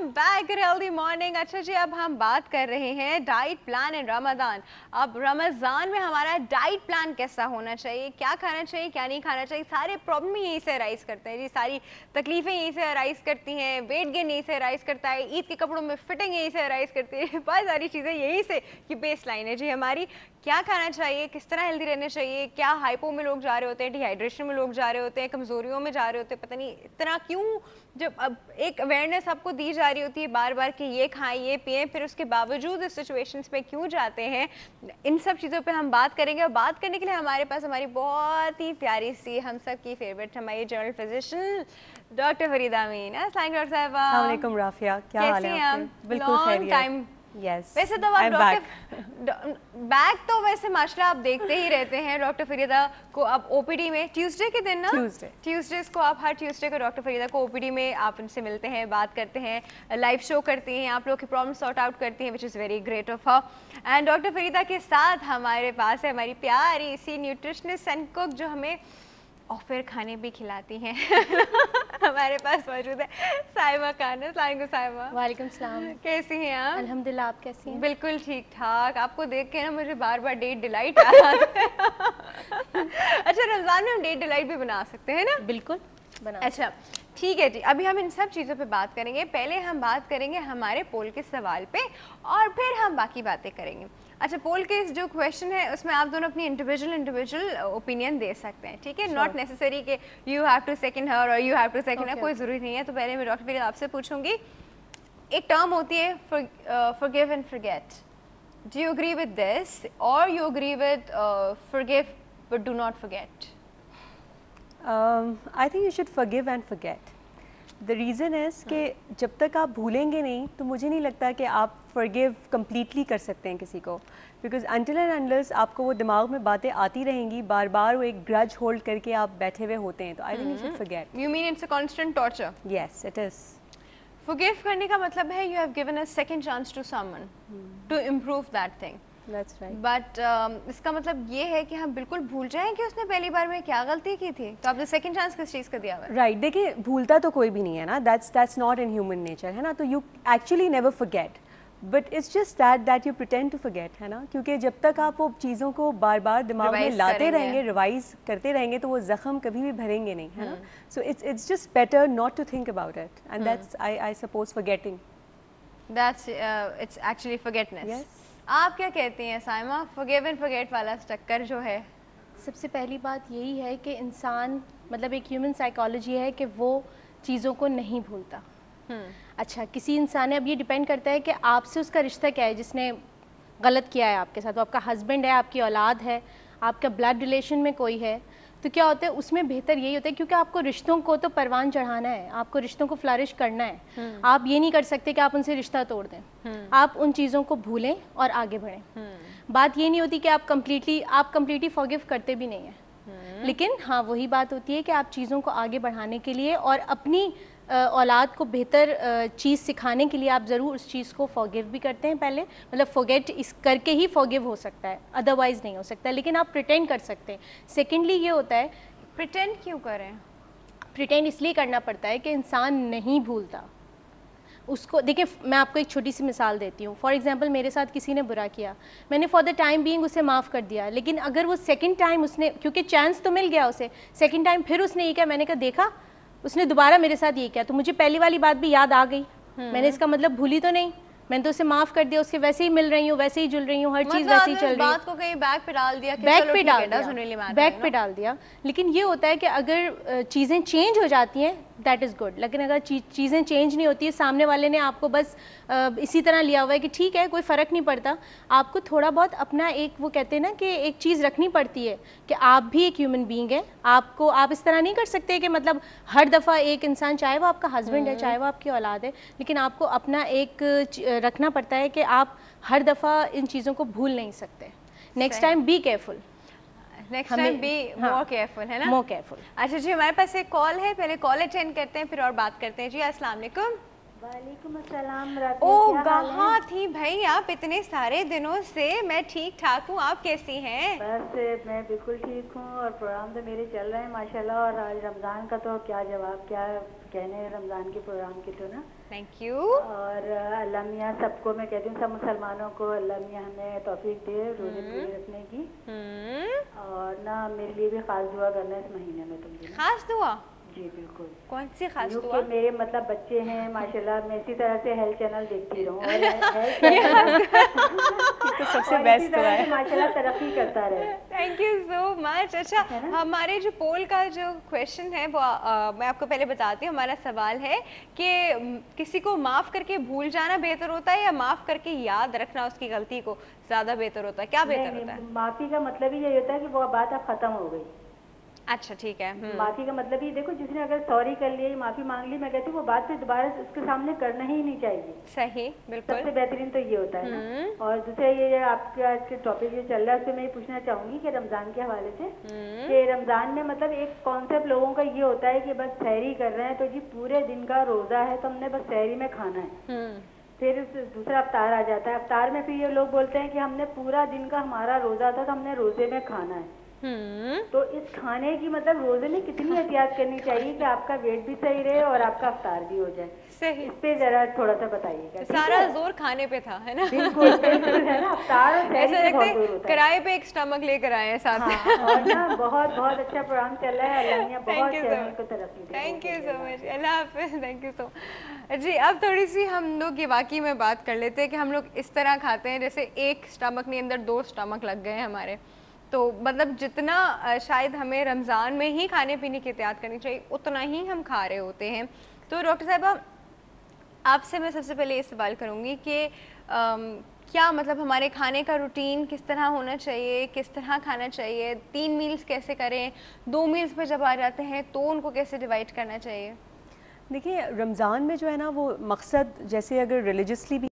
Back healthy morning. अच्छा जी, अब हम बात कर रहे हैं डाइट प्लान इन रमज़ान। अब रमज़ान में हमारा डाइट प्लान कैसा होना चाहिए, क्या खाना चाहिए, क्या नहीं खाना चाहिए, सारे प्रॉब्लम ही यहीं से अराइज करते हैं जी, सारी तकलीफ़ें यहीं से अराइज करती हैं, वेट गेन यहीं से अराइज करता है, ईद के कपड़ों में फिटिंग यहीं से अराइज करती है, बहुत सारी चीज़ें यहीं से की बेस लाइन है जी हमारी। क्या खाना चाहिए, किस तरह हेल्दी रहना चाहिए, क्या हाइपो में लोग जा रहे होते हैं, डिहाइड्रेशन में लोग जा रहे होते हैं, कमज़ोरियों में जा रहे होते हैं, पता नहीं इतना क्यों। जब अब एक अवेयरनेस आपको दी जा रही होती है बार बार कि ये खाएं ये पिएं, फिर उसके बावजूद इस सिचुएशंस में क्यों जाते हैं, इन सब चीज़ों पे हम बात करेंगे। और बात करने के लिए हमारे पास हमारी बहुत ही प्यारी सी, हम सब की फेवरेट, हमारी जनरल फिजिशियन डॉक्टर फरीदा अमीन। अस्सलाम डॉक्टर साहिबा। अस्सलाम वालेकुम राफिया, क्या हाल है आपके? बिल्कुल खैरियत। Yes. वैसे तो आप डॉक्टर बैक तो वैसे माशाल्लाह आप देखते ही रहते हैं डॉक्टर फरीदा को। आप ओपीडी में ट्यूसडे के दिन ना, ट्यूसडेज को आप हर ट्यूसडे को डॉक्टर फरीदा को ओपीडी में आप उनसे मिलते हैं, बात करते हैं, लाइव शो करती हैं, आप लोग की प्रॉब्लम सॉर्ट आउट करती हैं, which is very great of her. And doctor Farida के साथ हमारे पास है हमारी प्यारी सी न्यूट्रिशनिस्ट एंड कुक जो हमें और फिर खाने भी खिलाती हैं हमारे पास मौजूद है साहिबा खान। साहिबा वालेकुम सलाम, कैसी हैं आप? अल्हम्दुलिल्लाह, आप कैसी हैं? बिल्कुल ठीक ठाक। आपको देख के ना मुझे बार बार डेट डिलाइट आ रहा है अच्छा, रमज़ान में हम डेट डिलाइट भी बना सकते हैं ना? बिल्कुल बना। अच्छा ठीक है जी, अभी हम इन सब चीज़ों पे बात करेंगे। पहले हम बात करेंगे हमारे पोल के सवाल पे और फिर हम बाकी बातें करेंगे। अच्छा, पोल के जो क्वेश्चन है उसमें आप दोनों अपनी इंडिविजुअल ओपिनियन दे सकते हैं, ठीक है? नॉट नेसेसरी कि यू हैव टू सेकंड हर और यू हैव टू सेकंड हर, कोई ज़रूरी नहीं है। तो पहले मैं डॉक्टर फरीदा आपसे पूछूंगी, एक टर्म होती है forgive and forget. Do you agree with this और you agree with forgive but do not forget? I think you should forgive and forget. The reason is कि जब तक आप भूलेंगे नहीं तो मुझे नहीं लगता कि आप forgive completely कर सकते हैं किसी को, because until and unless आपको वो दिमाग में बातें आती रहेंगी, बार बार वो एक grudge hold करके आप बैठे हुए होते हैं, तो I think you should forget. You mean it's a constant torture? Yes, it is. Forgive करने का मतलब है you have given a second chance to someone to improve that thing. That's right. But इसका मतलब ये है कि हम बिल्कुल भूल जाएं कि उसने पहली बार में क्या गलती की थी, तो आपने सेकंड चांस किस चीज़ का दिया हुआ है? Right, देखिए भूलता तो कोई भी नहीं है ना, that's not in human nature, है ना? तो you actually never forget, but it's just that you pretend to forget, है ना? क्योंकि जब तक आप वो चीज़ों को बार बार दिमाग में लाते रहेंगे, रिवाइज करते रहेंगे, तो वो जख्म कभी भी भरेंगे नहीं, है ना? So it's just better not to think about it, and that's I suppose forgetting. That's it's actually forgetness. Yes. आप क्या कहती हैं साइमा, फॉरगिव एंड फॉरगेट वाला चक्कर जो है? सबसे पहली बात यही है कि इंसान, मतलब एक ह्यूमन साइकोलॉजी है कि वो चीज़ों को नहीं भूलता। अच्छा, किसी इंसान ने, अब ये डिपेंड करता है कि आपसे उसका रिश्ता क्या है, जिसने गलत किया है आपके साथ, वो आपका हस्बैंड है, आपकी औलाद है, आपका ब्लड रिलेशन में कोई है, तो क्या होता है उसमें बेहतर यही होता है, क्योंकि आपको रिश्तों को तो परवान चढ़ाना है, आपको रिश्तों को फ्लरिश करना है। आप ये नहीं कर सकते कि आप उनसे रिश्ता तोड़ दें, आप उन चीज़ों को भूलें और आगे बढ़ें। बात ये नहीं होती कि आप कम्प्लीटली फॉरगिव करते भी नहीं हैं, लेकिन हाँ वही बात होती है कि आप चीज़ों को आगे बढ़ाने के लिए और अपनी औलाद को बेहतर चीज़ सिखाने के लिए आप ज़रूर उस चीज़ को फॉरगिव भी करते हैं पहले, मतलब फॉरगेट इस करके ही फॉरगिव हो सकता है, अदरवाइज़ नहीं हो सकता, लेकिन आप प्रिटेंड कर सकते हैं। सेकेंडली ये होता है, प्रिटेंड क्यों करें? प्रिटेंड इसलिए करना पड़ता है कि इंसान नहीं भूलता उसको। देखिए, मैं आपको एक छोटी सी मिसाल देती हूँ। फॉर एग्जांपल, मेरे साथ किसी ने बुरा किया, मैंने फॉर द टाइम बीइंग उसे माफ़ कर दिया, लेकिन अगर वो सेकंड टाइम उसने, क्योंकि चांस तो मिल गया उसे, सेकंड टाइम फिर उसने ये किया, मैंने कहा देखा उसने दोबारा मेरे साथ ये किया, तो मुझे पहली वाली बात भी याद आ गई। मैंने इसका मतलब भूली तो नहीं, मैंने तो उसे माफ़ कर दिया, उसके वैसे ही मिल रही हूँ, वैसे ही जुल रही हूँ, हर चीज़ वैसे ही चल रही है। बात को कहीं बैक पे डाल दिया, बैक पे डाल दिया। लेकिन ये होता है कि अगर चीज़ें चेंज हो जाती हैं दैट इज़ गुड, लेकिन अगर चीज़ें चेंज नहीं होती है, सामने वाले ने आपको बस इसी तरह लिया हुआ है कि ठीक है कोई फ़र्क नहीं पड़ता, आपको थोड़ा बहुत अपना एक, वो कहते हैं ना कि एक चीज़ रखनी पड़ती है कि आप भी एक ह्यूमन बीइंग है। आप इस तरह नहीं कर सकते कि मतलब हर दफ़ा एक इंसान, चाहे वो आपका हस्बैंड है, चाहे वो आपकी औलाद है, लेकिन आपको अपना एक रखना पड़ता है कि आप हर दफ़ा इन चीज़ों को भूल नहीं सकते। Next time be careful, next time be more careful, है ना? More careful. अच्छा जी, हमारे पास एक कॉल है, पहले कॉल अटेंड करते हैं फिर और बात करते हैं जी। अस्सलाम वालेकुम। वालेकुम अस्सलाम। ओ कहाँ थी भाई आप इतने सारे दिनों से? मैं ठीक ठाक हूँ, आप कैसी हैं? बस मैं बिल्कुल ठीक हूँ और प्रोग्राम तो मेरे चल रहे हैं माशाल्लाह। और आज रमज़ान का तो क्या जवाब, क्या कहने रमज़ान के प्रोग्राम के तो ना। Thank you. और अल्लाह मियाँ सबको, मैं कहती हूँ सब मुसलमानों को अल्लाह मियाँ हमें तौफीक दे रोज़े पूरे रखने की। और ना मेरे लिए भी खास दुआ करना इस महीने में तुम भी। खास दुआ? जी बिल्कुल। कौन सी खास यूँ दुआ? कि मेरे मतलब बच्चे हैं माशाल्लाह, मैं इसी तरह से हेल्थ चैनल देखती रहूँ और तो सबसे बेस्ट दुआ है माशाल्लाह तरक्की करता रहे। Thank you so much. अच्छा, हमारे जो पोल का जो क्वेश्चन है वो मैं आपको पहले बताती हूँ। हमारा सवाल है कि किसी को माफ़ करके भूल जाना बेहतर होता है या माफ़ करके याद रखना उसकी गलती को ज़्यादा बेहतर होता है? क्या बेहतर होता है? माफ़ी का मतलब ही यही होता है कि वो बात अब ख़त्म हो गई। अच्छा ठीक है। माफ़ी का मतलब ही देखो, जिसने अगर सॉरी कर लिया, माफ़ी मांग ली, मैं कहती हूँ वो बात फिर दोबारा उसके सामने करना ही नहीं चाहिए। सही, बिल्कुल। सबसे बेहतरीन तो ये होता है ना। और दूसरा ये आपके आज के टॉपिक जो चल रहा है उससे मैं ये पूछना चाहूँगी कि रमज़ान के हवाले से कि रमज़ान में मतलब एक कॉन्सेप्ट लोगों का ये होता है कि बस सहरी कर रहे हैं तो जी पूरे दिन का रोज़ा है तो हमने बस सहरी में खाना है। फिर दूसरा अफ्तार आ जाता है। अफ्तार में फिर ये लोग बोलते हैं कि हमने पूरा दिन का हमारा रोज़ा था तो हमने रोज़े में खाना है। तो इस खाने की मतलब रोजे में कितनी एहतियात करनी चाहिए कि आपका वेट भी सही रहे और आपका अफ्तार भी हो जाए? सही। इस पे जरा थोड़ा सा बताइएगा। सारा जोर खाने पे था, है ना? बिल्कुल बिल्कुल, है ना। अफ्तार और सहरी पे बहुत जोर होता है। किराए पे एक स्टमक लेकर आए हैं साथ में। और ना बहुत बहुत अच्छा प्रोग्राम चल रहा है। अल्लाह मियां बहुत चैनल को तरक्की दे। Thank you so much. अल्लाह हाफिज़। Thank you so much. जी, अब थोड़ी सी हम लोग ये वाकई में बात कर लेते हैं कि हम लोग इस तरह खाते हैं जैसे एक स्टमक नहीं, अंदर 2 स्टमक लग गए हमारे। तो मतलब जितना शायद हमें रमज़ान में ही खाने पीने की एहतियात करनी चाहिए उतना ही हम खा रहे होते हैं। तो डॉक्टर साहिबा, आपसे मैं सबसे पहले ये सवाल करूँगी कि क्या मतलब हमारे खाने का रूटीन किस तरह होना चाहिए, किस तरह खाना चाहिए? 3 मील्स कैसे करें? 2 मील्स पे जब आ जाते हैं तो उनको कैसे डिवाइड करना चाहिए? देखिए, रमज़ान में जो है ना वो मकसद, जैसे अगर रिलीजियसली भी